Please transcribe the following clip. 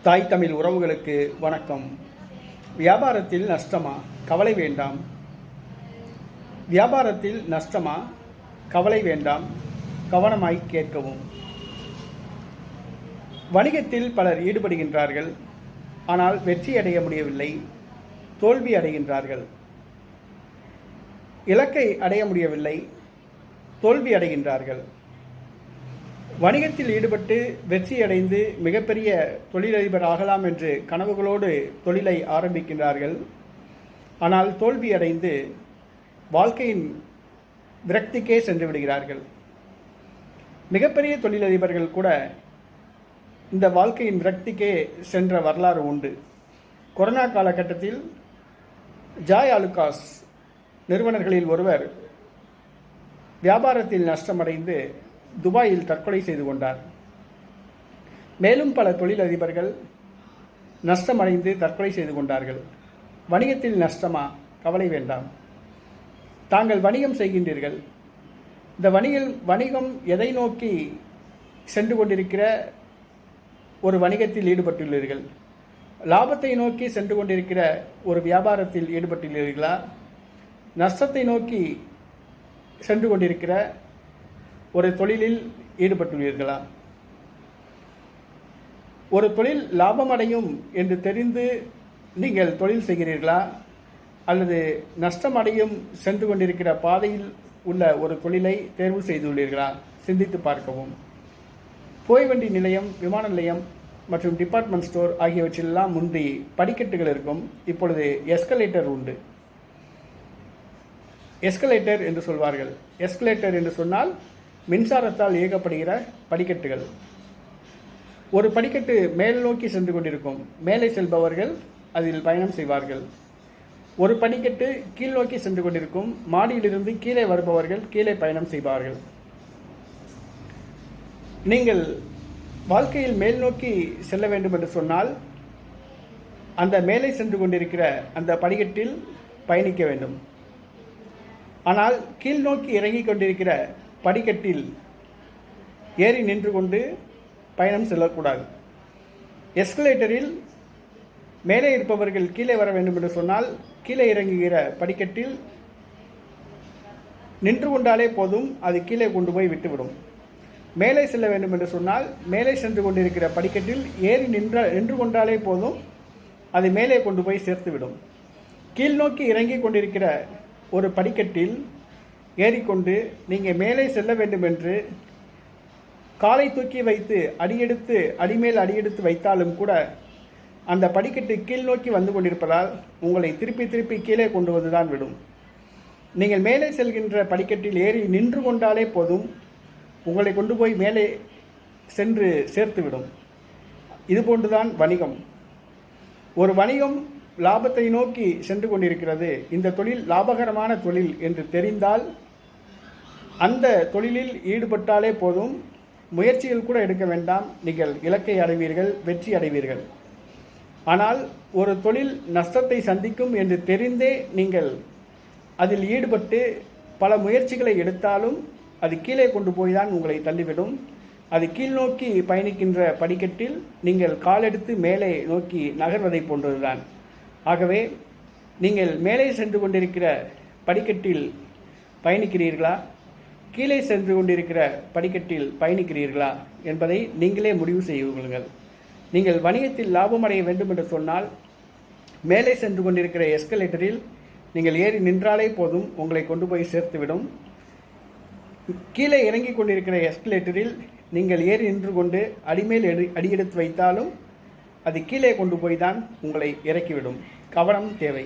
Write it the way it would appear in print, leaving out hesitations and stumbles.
தாய் தமிழ் உறவுகளுக்கு வணக்கம். வியாபாரத்தில் நஷ்டமா? கவலை வேண்டாம். வியாபாரத்தில் நஷ்டமா? கவலை வேண்டாம். கவனமாய் கேட்கவும். வணிகத்தில் பலர் ஈடுபடுகின்றார்கள். ஆனால் வெற்றி அடைய முடியவில்லை, தோல்வி அடைகின்றார்கள். இலக்கை அடைய முடியவில்லை, தோல்வி அடைகின்றார்கள். வணிகத்தில் ஈடுபட்டு வெற்றியடைந்து மிகப்பெரிய தொழிலதிபர் ஆகலாம் என்று கனவுகளோடு தொழிலை ஆரம்பிக்கின்றார்கள். ஆனால் தோல்வி அடைந்து வாழ்க்கையின் விரக்திக்கே சென்று விடுகிறார்கள். மிகப்பெரிய தொழிலதிபர்கள் கூட இந்த வாழ்க்கையின் விரக்திக்கே சென்ற வரலாறு உண்டு. கொரோனா காலகட்டத்தில் ஜாய் ஆலுகாஸ் நிறுவனர்களில் ஒருவர் வியாபாரத்தில் நஷ்டமடைந்து துபாயில் தற்கொலை செய்து கொண்டார். மேலும் பல தொழிலதிபர்கள் நஷ்டமடைந்து தற்கொலை செய்து கொண்டார்கள். வணிகத்தில் நஷ்டமா? கவலை வேண்டாம். தாங்கள் வணிகம் செய்கின்றீர்கள். இந்த வணிகம் எதை நோக்கி சென்று கொண்டிருக்கிற ஒரு வணிகத்தில் ஈடுபட்டுள்ளீர்கள்? லாபத்தை நோக்கி சென்று கொண்டிருக்கிற ஒரு வியாபாரத்தில் ஈடுபட்டுள்ளீர்களா? நஷ்டத்தை நோக்கி சென்று கொண்டிருக்கிற ஒரு தொழிலில் ஈடுபட்டுள்ளீர்களா? ஒரு தொழில் லாபமடையும் என்று தெரிந்து நீங்கள் தொழில் செய்கிறீர்களா? அல்லது நஷ்டமடையும் சென்று கொண்டிருக்கிற பாதையில் உள்ள ஒரு தொழிலை தேர்வு செய்துள்ளீர்களா? சிந்தித்து பார்க்கவும். புகைவண்டி நிலையம், விமான நிலையம் மற்றும் டிபார்ட்மெண்ட் ஸ்டோர் ஆகியவற்றிலெல்லாம் முந்தி படிக்கட்டுகள் இருக்கும். இப்பொழுது எஸ்கலேட்டர் உண்டு. எஸ்கலேட்டர் என்று சொல்வார்கள். எஸ்கலேட்டர் என்று சொன்னால் மின்சாரத்தால் இயக்கப்படுகிற படிக்கட்டுகள். ஒரு படிக்கட்டு மேல் நோக்கி சென்று கொண்டிருக்கும். மேலே செல்பவர்கள் அதில் பயணம் செய்வார்கள். ஒரு படிக்கட்டு கீழ் நோக்கி சென்று கொண்டிருக்கும். மாடியிலிருந்து கீழே வருபவர்கள் கீழே பயணம் செய்வார்கள். நீங்கள் வாழ்க்கையில் மேல் நோக்கி செல்ல வேண்டும் என்று சொன்னால் அந்த மேலே சென்று கொண்டிருக்கிற அந்த படிக்கட்டில் பயணிக்க வேண்டும். ஆனால் கீழ் நோக்கி இறங்கிக் கொண்டிருக்கிற படிக்கட்டில் ஏறி நின்று கொண்டு பயணம் செல்லக்கூடாது. எஸ்கலேட்டரில் மேலே இருப்பவர்கள் கீழே வர வேண்டும் என்று சொன்னால் கீழே இறங்குகிற படிக்கட்டில் நின்று கொண்டாலே போதும், அது கீழே கொண்டு போய் விட்டுவிடும். மேலே செல்ல வேண்டும் என்று சொன்னால் மேலே சென்று கொண்டிருக்கிற படிக்கட்டில் ஏறி நின்று கொண்டாலே போதும், அது மேலே கொண்டு போய் சேர்த்துவிடும். கீழ் நோக்கி இறங்கி கொண்டிருக்கிற ஒரு படிக்கட்டில் ஏறிக்கொண்டு நீங்கள் மேலே செல்ல வேண்டும் என்று காலை தூக்கி வைத்து அடிமேல் அடியெடுத்து வைத்தாலும் கூட அந்த படிக்கட்டு கீழ் நோக்கி வந்து கொண்டிருப்பதால் உங்களை திருப்பி கீழே கொண்டு வந்துதான் விடும். நீங்கள் மேலே செல்கின்ற படிக்கட்டில் ஏறி நின்று கொண்டாலே போதும், உங்களை கொண்டு போய் மேலே சென்று சேர்த்துவிடும். இதுபோன்றுதான் வணிகம். ஒரு வணிகம் லாபத்தை நோக்கி சென்று கொண்டிருக்கிறது, இந்த தொழில் லாபகரமான தொழில் என்று தெரிந்தால் அந்த தொழிலில் ஈடுபட்டாலே போதும், முயற்சிகள் கூட எடுக்க வேண்டாம், நீங்கள் இலக்கை அடைவீர்கள், வெற்றி அடைவீர்கள். ஆனால் ஒரு தொழில் நஷ்டத்தை சந்திக்கும் என்று தெரிந்தே நீங்கள் அதில் ஈடுபட்டு பல முயற்சிகளை எடுத்தாலும் அது கீழே கொண்டு போய் தான் உங்களை தள்ளிவிடும். அது கீழ் நோக்கி பயணிக்கின்ற படிக்கட்டில் நீங்கள் காலெடுத்து மேலே நோக்கி நகர்வதை போன்றதுதான். ஆகவே நீங்கள் மேலே சென்று கொண்டிருக்கிற படிக்கட்டில் பயணிக்கிறீர்களா, கீழே சென்று கொண்டிருக்கிற படிக்கட்டில் பயணிக்கிறீர்களா என்பதை நீங்களே முடிவு செய்து கொள்ளுங்கள். நீங்கள் வணிகத்தில் லாபம் அடைய வேண்டும் என்று சொன்னால் மேலே சென்று கொண்டிருக்கிற எஸ்கலேட்டரில் நீங்கள் ஏறி நின்றாலே போதும், உங்களை கொண்டு போய் சேர்த்துவிடும். கீழே இறங்கி கொண்டிருக்கிற எஸ்கலேட்டரில் நீங்கள் ஏறி நின்று கொண்டு அடிமேல் அடியெடுத்து வைத்தாலும் அது கீழே கொண்டு போய் தான் உங்களை இறக்கிவிடும். கவனம் தேவை.